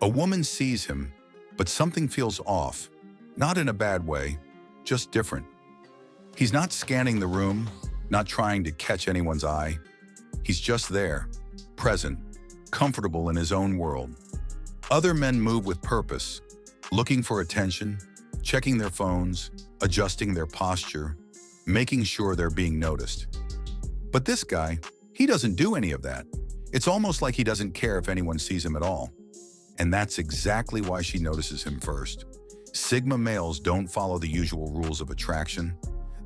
A woman sees him, but something feels off. Not in a bad way, just different. He's not scanning the room, not trying to catch anyone's eye. He's just there, present, comfortable in his own world. Other men move with purpose, looking for attention, checking their phones, adjusting their posture, making sure they're being noticed. But this guy, he doesn't do any of that. It's almost like he doesn't care if anyone sees him at all. And that's exactly why she notices him first. Sigma males don't follow the usual rules of attraction.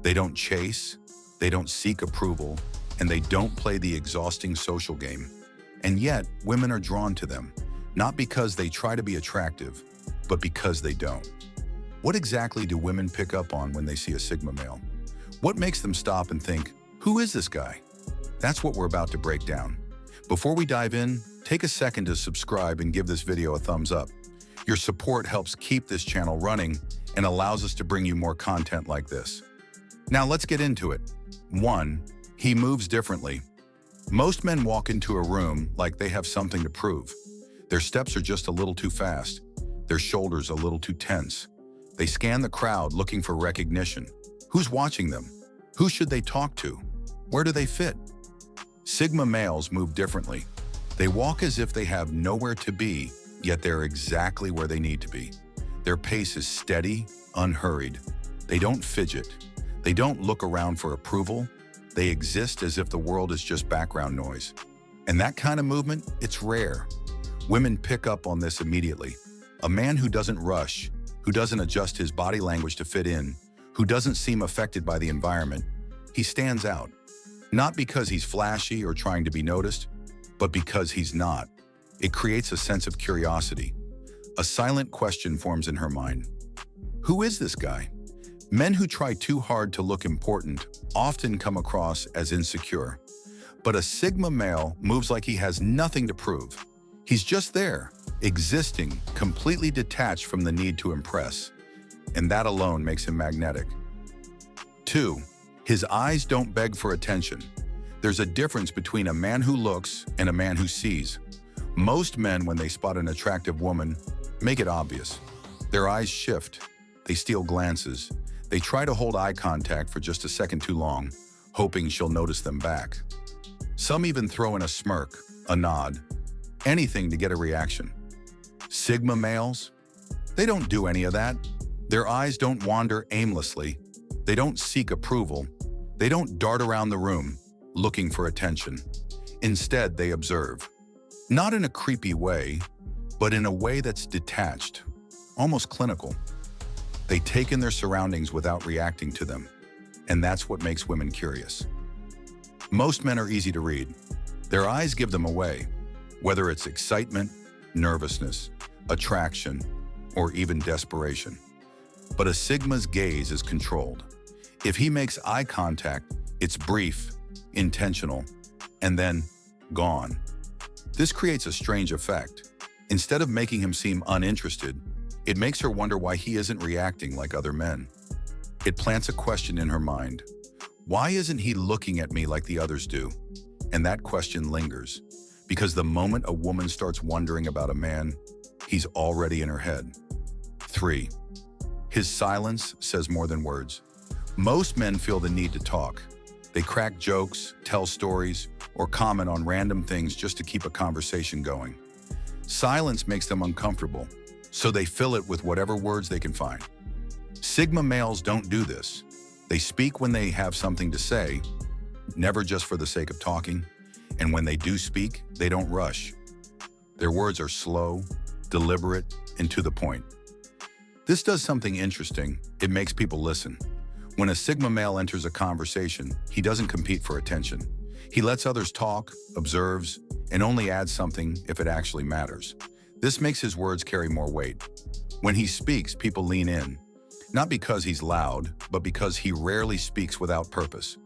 They don't chase, they don't seek approval, and they don't play the exhausting social game. And yet, women are drawn to them, not because they try to be attractive, but because they don't. What exactly do women pick up on when they see a Sigma male? What makes them stop and think, who is this guy? That's what we're about to break down. Before we dive in, take a second to subscribe and give this video a thumbs up. Your support helps keep this channel running and allows us to bring you more content like this. Now let's get into it. 1. He moves differently. Most men walk into a room like they have something to prove. Their steps are just a little too fast, their shoulders a little too tense. They scan the crowd looking for recognition. Who's watching them? Who should they talk to? Where do they fit? Sigma males move differently. They walk as if they have nowhere to be, yet they're exactly where they need to be. Their pace is steady, unhurried. They don't fidget. They don't look around for approval. They exist as if the world is just background noise. And that kind of movement, it's rare. Women pick up on this immediately. A man who doesn't rush, who doesn't adjust his body language to fit in, who doesn't seem affected by the environment, he stands out. Not because he's flashy or trying to be noticed, but because he's not. It creates a sense of curiosity. A silent question forms in her mind. Who is this guy? Men who try too hard to look important often come across as insecure. But a Sigma male moves like he has nothing to prove. He's just there, existing, completely detached from the need to impress. And that alone makes him magnetic. 2. His eyes don't beg for attention. There's a difference between a man who looks and a man who sees. Most men, when they spot an attractive woman, make it obvious. Their eyes shift. They steal glances. They try to hold eye contact for just a second too long, hoping she'll notice them back. Some even throw in a smirk, a nod, anything to get a reaction. Sigma males? They don't do any of that. Their eyes don't wander aimlessly. They don't seek approval. They don't dart around the room, looking for attention. Instead, they observe. Not in a creepy way, but in a way that's detached, almost clinical. They take in their surroundings without reacting to them, and that's what makes women curious. Most men are easy to read. Their eyes give them away, whether it's excitement, nervousness, attraction, or even desperation. But a Sigma's gaze is controlled. If he makes eye contact, it's brief, intentional, and then gone. This creates a strange effect. Instead of making him seem uninterested, it makes her wonder why he isn't reacting like other men. It plants a question in her mind. Why isn't he looking at me like the others do? And that question lingers, because the moment a woman starts wondering about a man, he's already in her head. 3. His silence says more than words. Most men feel the need to talk. They crack jokes, tell stories, or comment on random things just to keep a conversation going. Silence makes them uncomfortable, so they fill it with whatever words they can find. Sigma males don't do this. They speak when they have something to say, never just for the sake of talking, and when they do speak, they don't rush. Their words are slow, deliberate, and to the point. This does something interesting. It makes people listen. When a Sigma male enters a conversation, he doesn't compete for attention. He lets others talk, observes, and only adds something if it actually matters. This makes his words carry more weight. When he speaks, people lean in, not because he's loud, but because he rarely speaks without purpose.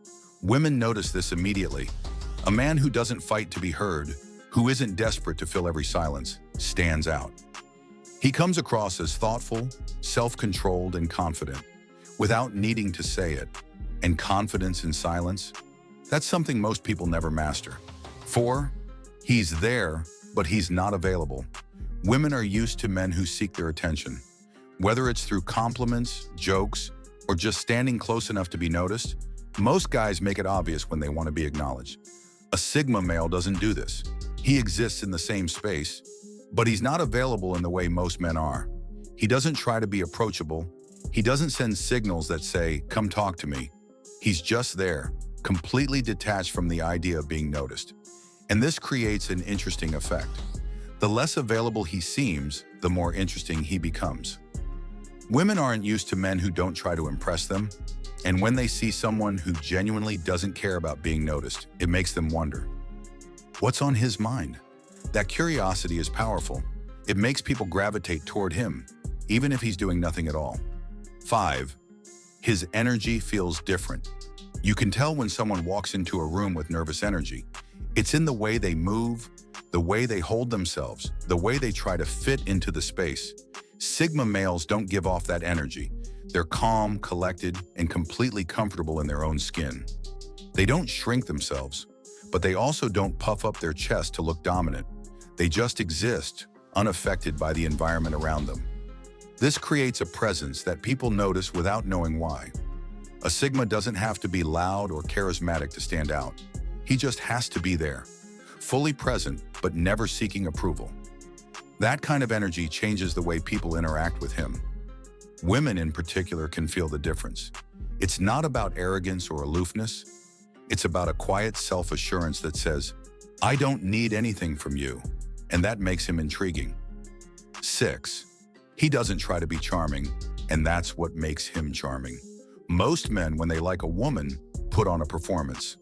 Women notice this immediately. A man who doesn't fight to be heard, who isn't desperate to fill every silence, stands out. He comes across as thoughtful, self-controlled, and confident, without needing to say it. And confidence in silence? That's something most people never master. 4. He's there, but he's not available. Women are used to men who seek their attention. Whether it's through compliments, jokes, or just standing close enough to be noticed, most guys make it obvious when they want to be acknowledged. A Sigma male doesn't do this. He exists in the same space, but he's not available in the way most men are. He doesn't try to be approachable. He doesn't send signals that say, "Come talk to me." He's just there, completely detached from the idea of being noticed. And this creates an interesting effect. The less available he seems, the more interesting he becomes. Women aren't used to men who don't try to impress them, and when they see someone who genuinely doesn't care about being noticed, it makes them wonder, what's on his mind? That curiosity is powerful. It makes people gravitate toward him, even if he's doing nothing at all. 5. His energy feels different. You can tell when someone walks into a room with nervous energy. It's in the way they move, the way they hold themselves, the way they try to fit into the space. Sigma males don't give off that energy. They're calm, collected, and completely comfortable in their own skin. They don't shrink themselves, but they also don't puff up their chest to look dominant. They just exist, unaffected by the environment around them. This creates a presence that people notice without knowing why. A Sigma doesn't have to be loud or charismatic to stand out. He just has to be there, fully present, but never seeking approval. That kind of energy changes the way people interact with him. Women in particular can feel the difference. It's not about arrogance or aloofness. It's about a quiet self-assurance that says, "I don't need anything from you," and that makes him intriguing. 6. He doesn't try to be charming, and that's what makes him charming. Most men, when they like a woman, put on a performance.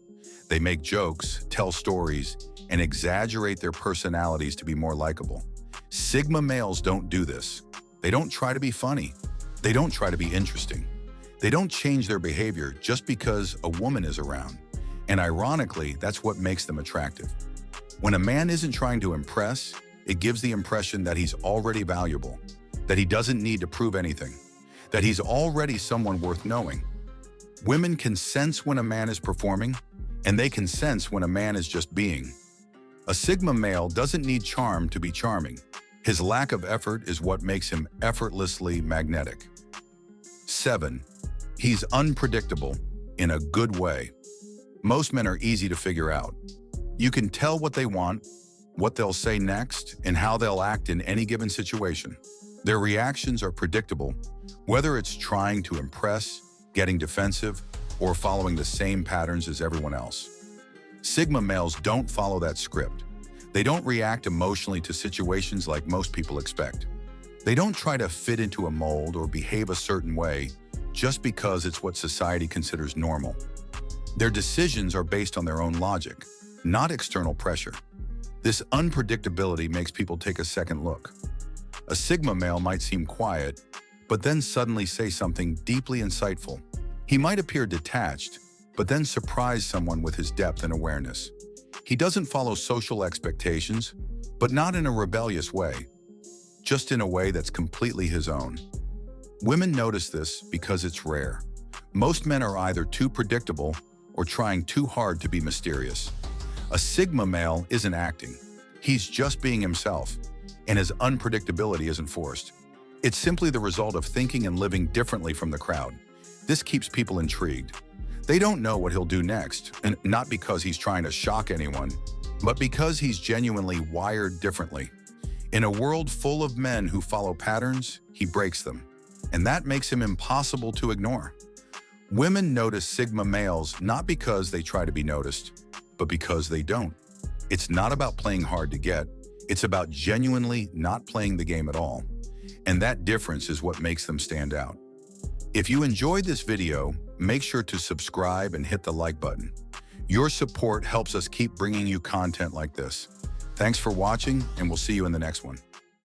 They make jokes, tell stories, and exaggerate their personalities to be more likable. Sigma males don't do this. They don't try to be funny. They don't try to be interesting. They don't change their behavior just because a woman is around. And ironically, that's what makes them attractive. When a man isn't trying to impress, it gives the impression that he's already valuable, that he doesn't need to prove anything, that he's already someone worth knowing. Women can sense when a man is performing, and they can sense when a man is just being. A Sigma male doesn't need charm to be charming. His lack of effort is what makes him effortlessly magnetic. 7. He's unpredictable in a good way. Most men are easy to figure out. You can tell what they want, what they'll say next, and how they'll act in any given situation. Their reactions are predictable, whether it's trying to impress, getting defensive, or following the same patterns as everyone else. Sigma males don't follow that script. They don't react emotionally to situations like most people expect. They don't try to fit into a mold or behave a certain way just because it's what society considers normal. Their decisions are based on their own logic, not external pressure. This unpredictability makes people take a second look. A Sigma male might seem quiet, but then suddenly say something deeply insightful. He might appear detached, but then surprise someone with his depth and awareness. He doesn't follow social expectations, but not in a rebellious way, just in a way that's completely his own. Women notice this because it's rare. Most men are either too predictable or trying too hard to be mysterious. A Sigma male isn't acting. He's just being himself, and his unpredictability isn't forced. It's simply the result of thinking and living differently from the crowd. This keeps people intrigued. They don't know what he'll do next, and not because he's trying to shock anyone, but because he's genuinely wired differently. In a world full of men who follow patterns, he breaks them, and that makes him impossible to ignore. Women notice Sigma males not because they try to be noticed, but because they don't. It's not about playing hard to get, it's about genuinely not playing the game at all. And that difference is what makes them stand out. If you enjoyed this video, make sure to subscribe and hit the like button. Your support helps us keep bringing you content like this. Thanks for watching, and we'll see you in the next one.